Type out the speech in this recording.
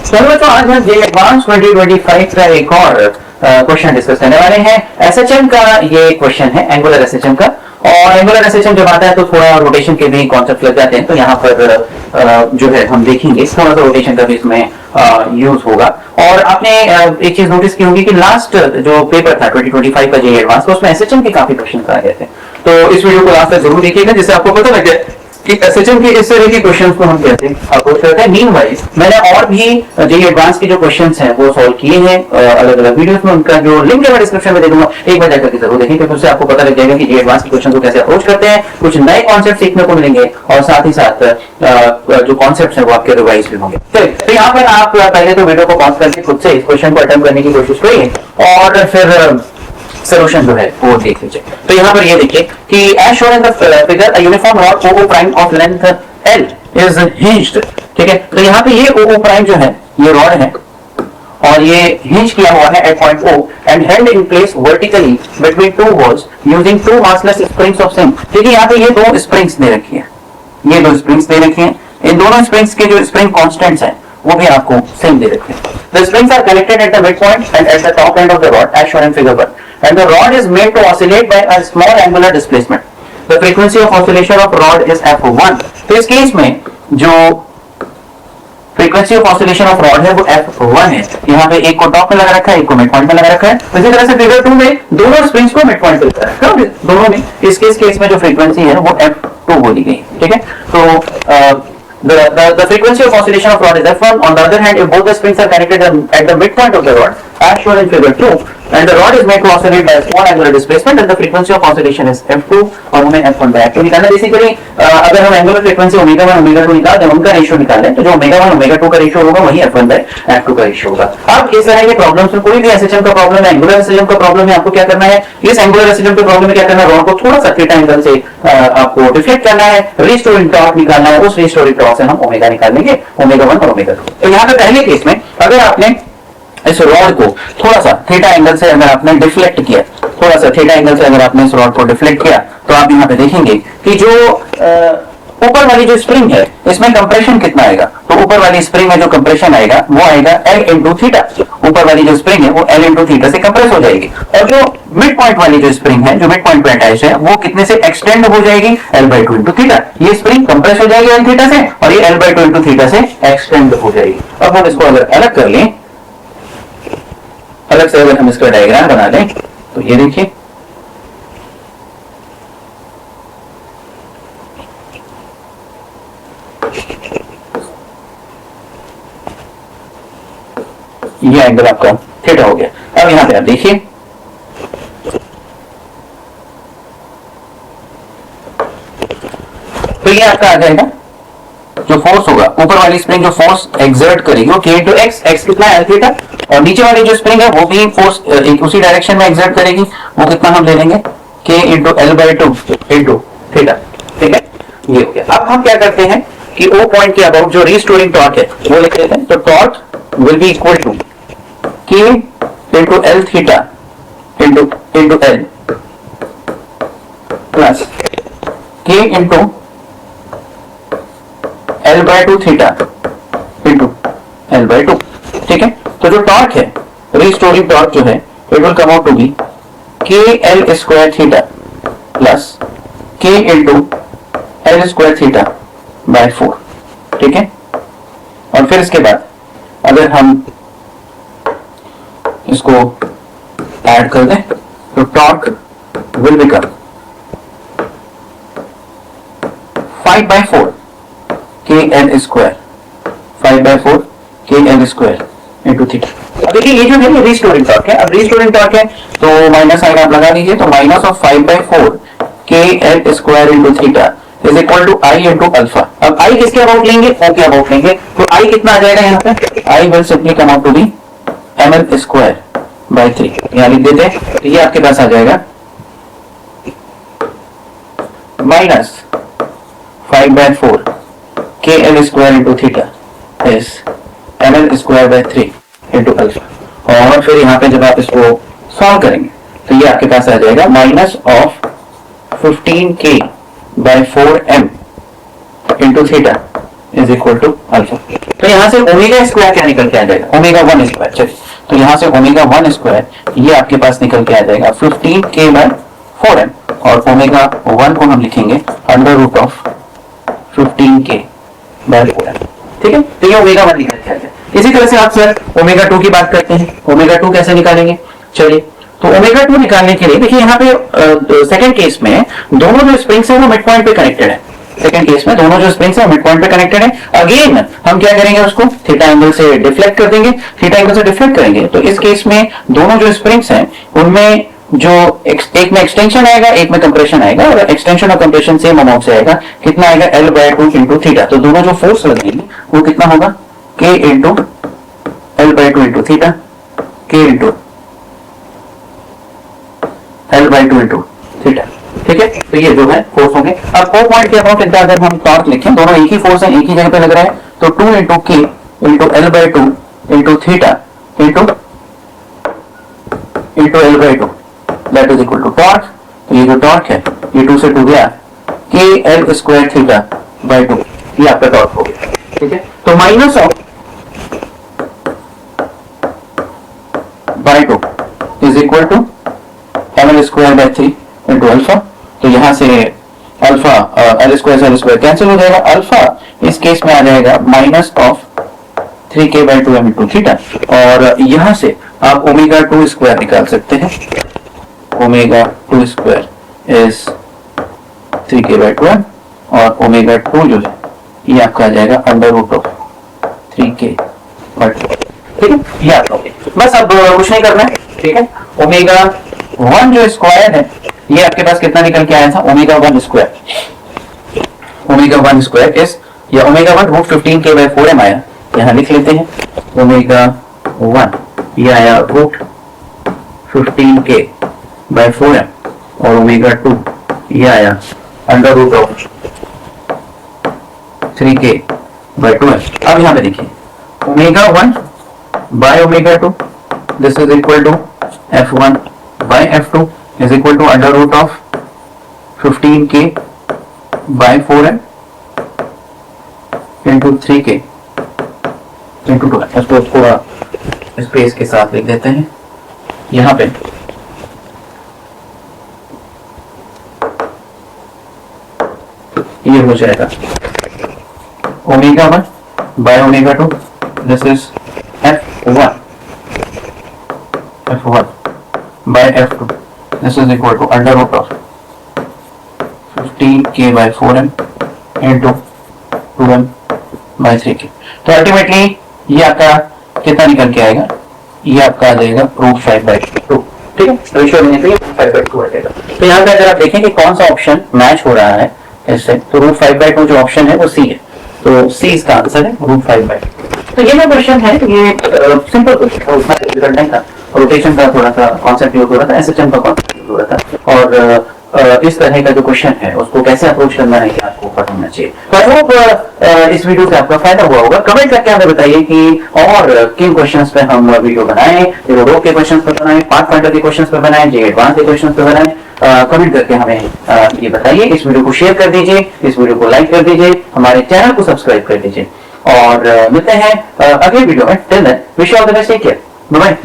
चलो तो आज हम जे एडवांस 2025 का एक और क्वेश्चन डिस्कस करने वाले हैं। एसएचएम का ये क्वेश्चन है, एंगुलर एसएचएम का। और एंगुलर एसएचएम जब आता है तो थोड़ा रोटेशन के भी कॉन्सेप्ट लग जाते हैं, तो यहाँ पर जो है हम देखेंगे थोड़ा सा रोटेशन का भी इसमें यूज होगा। और आपने एक चीज नोटिस की होगी कि लास्ट जो पेपर था 2025 का जे एडवांस का, उसमें एसएचएम के काफी क्वेश्चन आ गए थे। तो इस वीडियो को लास्ट तक जरूर देखिएगा, जिससे आपको पता लग जाए कि एसएचएम के इस तरह के क्वेश्चंस को हम कैसे अप्रोच करते हैं। मीनवाइज मैंने और भी जेईई एडवांस के जो क्वेश्चंस हैं वो सॉल्व किए हैं अलग अलग वीडियोस में, उनका जो लिंक मैं डिस्क्रिप्शन में दे दूंगा, एक बार जाकर के जरूर देखें, क्योंकि उससे आपको पता लग जाएगा कि जेईई एडवांस के क्वेश्चन को कैसे अप्रोच करते हैं। कुछ नए कॉन्सेप्ट सीखने को मिलेंगे और साथ ही साथ जो कॉन्सेप्ट है वो आपके रिवाइज भी होंगे। तो यहाँ पर आप पहले तो वीडियो को पॉज करके खुद से इस क्वेश्चन को अटेम्प्ट करने की कोशिश करिए और फिर सोल्यूशन जो है वो देख लीजिए। तो यहाँ पर ये देखिए कि as shown in the figure a uniform rod OO prime of length L is hinged. ठीक है, तो यहाँ पे ये OO प्राइम जो है ये रॉड है और ये हिंज किया हुआ है at point O and held in place vertically between two walls using two massless springs of same. देखिए यहाँ पे ये दो स्प्रिंग्स दे रखी है, ये दो स्प्रिंग्स दे रखी है। इन दोनों स्प्रिंग्स के जो स्प्रिंग कांस्टेंट्स हैं वो भी आपको सेम दे रखे हैं। The springs are connected at the midpoint and at the top end of the rod as shown in figure 1. And the rod is made to oscillate by a small angular displacement. The frequency of oscillation of rod is f1. तो इस case में जो frequency of oscillation of rod है वो f1 है। यहाँ पे एक को टॉप में लगा रखा है, एक को मिड पॉइंट में लगा रखा है। इसी तरह से फिगर 2 में दोनों स्प्रिंग्स को मिड पॉइंट पे लगा रखा है दोनों में। इस केस में जो फ्रीक्वेंसी है वो f2 बोली गई। ठीक है, तो the frequency of oscillation of rod is f1. On the other hand, if both the springs are connected at the midpoint of the rod, as shown in figure 2, and the rod is made to oscillate by a small angular displacement, then the frequency of oscillation is f2 और हमें f1 by f2 निकालना। Basically अगर हम angular frequency omega 1 omega 2 निकालते हैं, उनका ratio निकालें, तो जो ओमेगा 1 ओमेगा 2 का रेशियो होगा वही f1 by f2 का रेशियो होगा। अब इस तरह के प्रॉब्लम्स में कोई भी एसएचएम का प्रॉब्लम है, एंगुलर एसएचएम का प्रॉब्लम है, आपको क्या करना है, इस एंगुलर एसएचएम के प्रॉब्लम में क्या करना है, रॉड को थोड़ा सा थीटा एंगल से आपको डिफ्लेक्ट करना है, रीस्टोरिंग टॉर्क निकालना है, उस रीस्टोरिंग टॉर्क से हम ओमेगा निकाल लेंगे, ओमेगा 1 और ओमेगा 2। तो यहाँ पे पहले केस में अगर आपने इस रॉड को थोड़ा सा थीटा एंगल से अगर आपने डिफ्लेक्ट किया, थोड़ा सा थीटा एंगल से अगर आपने इस रॉड को डिफ्लेक्ट किया, तो आप यहाँ पे देखेंगे कि जो ऊपर वाली जो स्प्रिंग है इसमें कंप्रेशन कितना आएगा। तो ऊपर वाली स्प्रिंग में जो कंप्रेशन आएगा वो आएगा L इंटू थीटा। ऊपर वाली जो स्प्रिंग है वो L इंटू थीटा से कंप्रेस हो जाएगी और जो मिड पॉइंट वाली जो स्प्रिंग है, जो मिड पॉइंट पे अटैच है, वो कितने से एक्सटेंड हो जाएगी, L/2 इंटू थीटा। ये स्प्रिंग कंप्रेस हो जाएगी L थीटा से और ये L/2 इंटू थीटा से एक्सटेंड हो जाएगी। अब हम इसको अगर अलग कर लें, अलग से अगर हम इसका डायग्राम बना लें, तो ये देखिए ये एंगल आपका थीटा हो गया। अब यहां पे आप देखिए तो ये आपका आ जाएगा जो फोर्स होगा, ऊपर वाली स्प्रिंग जो फोर्स एक्सर्ट करेगी वो K इंटू एक्स कितना है थीटा, और नीचे वाली जो स्प्रिंग है वो भी फोर्स उसी डायरेक्शन में एक्सर्ट करेगी, वो कितना हम ले लेंगे K into L/2 into theta. ठीक है, ये हो गया। अब हम क्या करते हैं कि O पॉइंट के अबाउट जो रीस्टोरिंग टॉर्क है वो लिख लेते हैं। तो torque will be equal to K into L theta into L plus K into L/2 theta into L/2। ठीक है, तो जो टॉर्क है, रीस्टोरिंग टॉर्क जो है, it will come out to be KL square theta plus K into L square theta by 4। ठीक है, और फिर इसके बाद अगर हम इसको ऐड कर दें तो torque will become 5/4 KL square 5/4 KL square into theta. अब देखिए ये जो है ये रीस्टोरिंग टॉर्क है। अब रीस्टोरिंग टॉर्क है तो माइनस साइन आप लगा दीजिए, तो minus of 5/4 KL square into theta is equal to I into alpha. अब I किसके अबाउट लेंगे, O के अबाउट लेंगे, तो I कितना आ जाएगा यहाँ पे, I will simply come out to be ML square by 3। यहाँ लिख देते हैं, तो ये आपके पास आ जाएगा minus 5/4 KL square into theta is ML square by 3 into alpha. और फिर यहाँ पे जब आप इसको सॉल्व करेंगे तो ये आपके पास आ जाएगा minus of 15K by 4M into theta is equal to alpha. तो यहाँ से ओमेगा स्क्वायर क्या निकल के आ जाएगा, ओमेगा 1 स्क्वायर। चलिए तो यहाँ से ओमेगा 1 स्क्वायर ये आपके पास निकल के आ जाएगा 15k/4m, और ओमेगा 1 को हम लिखेंगे अंडर रूट ऑफ 15k/4m। ठीक है, तो ये ओमेगा 1 निकल के आ जाएगा। इसी तरह से आप सर ओमेगा 2 की बात करते हैं, ओमेगा 2 कैसे निकालेंगे। चलिए तो ओमेगा 2 निकालने के लिए देखिए यहाँ पे सेकंड केस में दोनों जो स्प्रिंग्स है वो मिड पॉइंट पे कनेक्टेड है। सेकंड केस में दोनों जो स्प्रिंग्स है मिड पॉइंट पे कनेक्टेड है। अगेन हम क्या करेंगे, उसको थीटा एंगल से डिफ्लेक्ट कर देंगे, थीटा एंगल से डिफ्लेक्ट करेंगे। तो इस केस में दोनों जो स्प्रिंग्स हैं उनमें जो एक में एक्सटेंशन आएगा, एक में कंप्रेशन आएगा, और एक्सटेंशन और कंप्रेशन सेम अमाउंट से आएगा। कितना आएगा, L/2 इंटू थीटा। तो दोनों जो फोर्स लगेंगे वो कितना होगा, K into L/2 into theta, K into L/2 into theta. ठीक है, तो ये जो है फोर्स होंगे। अब 4 पॉइंट के अबाउट इनका अगर हम टॉर्क लिखें, दोनों एक ही फोर्स है, एक ही जगह पे लग रहा है, तो 2 into K into L/2 into theta into L/2 that is equal to torque. तो ये जो टॉर्क है ये 2 से 2 गया, K L square theta by 2, ये आपका टॉर्क हो गया। ठीक है, तो minus of by 2 is equal to ml square by 3 into alpha. तो यहां से अल्फा एल स्क्वायर कैंसिल हो जाएगा, अल्फा इस केस में आ जाएगा minus of 3k/2m into theta. और यहां से आप ओमेगा 2 स्क्वायर निकाल सकते हैं, ओमेगा 2 स्क्वायर इज 3k/2m, और ओमेगा 2 जो है ये आपका आ जाएगा अंडर रूट ऑफ 3k/2। ठीक है, ये आपका हो गया। बस अब कुछ नहीं करना है। ठीक है, ओमेगा 1 जो स्क्वायर है ये आपके पास कितना निकल के आया था, omega 1 square. Omega 1 square is, या ओमेगा 1 रूट 15k/4m आया, यहां लिख लेते हैं। ओमेगा 1 ये आया रूट 15k/4m, और ओमेगा 2 ये आया अंडर रूट ऑफ 3k/2m। अब यहां पे देखिए omega 1 by omega 2, this is equal to f1 by f2 is equal to under root of 15k/4m into 3k into 2। इसको थोड़ा स्पेस के साथ लिख देते हैं यहां पे। ये हो जाएगा omega 1 by omega 2, this is f1 by f2, this is equal to under root of 15k/4m into 2m/3k। तो अल्टीमेटली ये आपका कितना निकल के आएगा, ये आपका आ जाएगा रूट 5/2। ठीक है, रेशियो लेने के लिए 5/2 आ जाएगा। तो यहाँ पे अगर आप देखें कि कौन सा ऑप्शन मैच हो रहा है इससे, तो रूट 5/2 जो ऑप्शन है वो सी है, तो सी इसका आंसर है, रूट 5/2। तो ये जो क्वेश्चन है ये सिंपल क्वेश्चन नहीं था, रोटेशन का थोड़ा सा कॉन्सेप्ट यूज हो रहा था, एसएचएम का कॉन्सेप्ट यूज हो रहा था, और इस तरह का जो क्वेश्चन है उसको कैसे अप्रोच करना है आपको पता होना चाहिए। तो आई होप इस वीडियो से आपका फायदा हुआ होगा। कमेंट करके हमें बताइए कि और किन क्वेश्चंस पे हम वीडियो बनाएं, रो के क्वेश्चंस पे बनाएं, पार्ट फाइंडर के क्वेश्चंस पे बनाएं, जे एडवांस के क्वेश्चंस पे बनाएं। कमेंट करके हमें ये बताइए। इस वीडियो को शेयर कर दीजिए, इस वीडियो को लाइक कर दीजिए, हमारे चैनल को सब्सक्राइब कर दीजिए, और मिलते हैं अगले वीडियो में। Till then wish you all the best, take care, bye bye.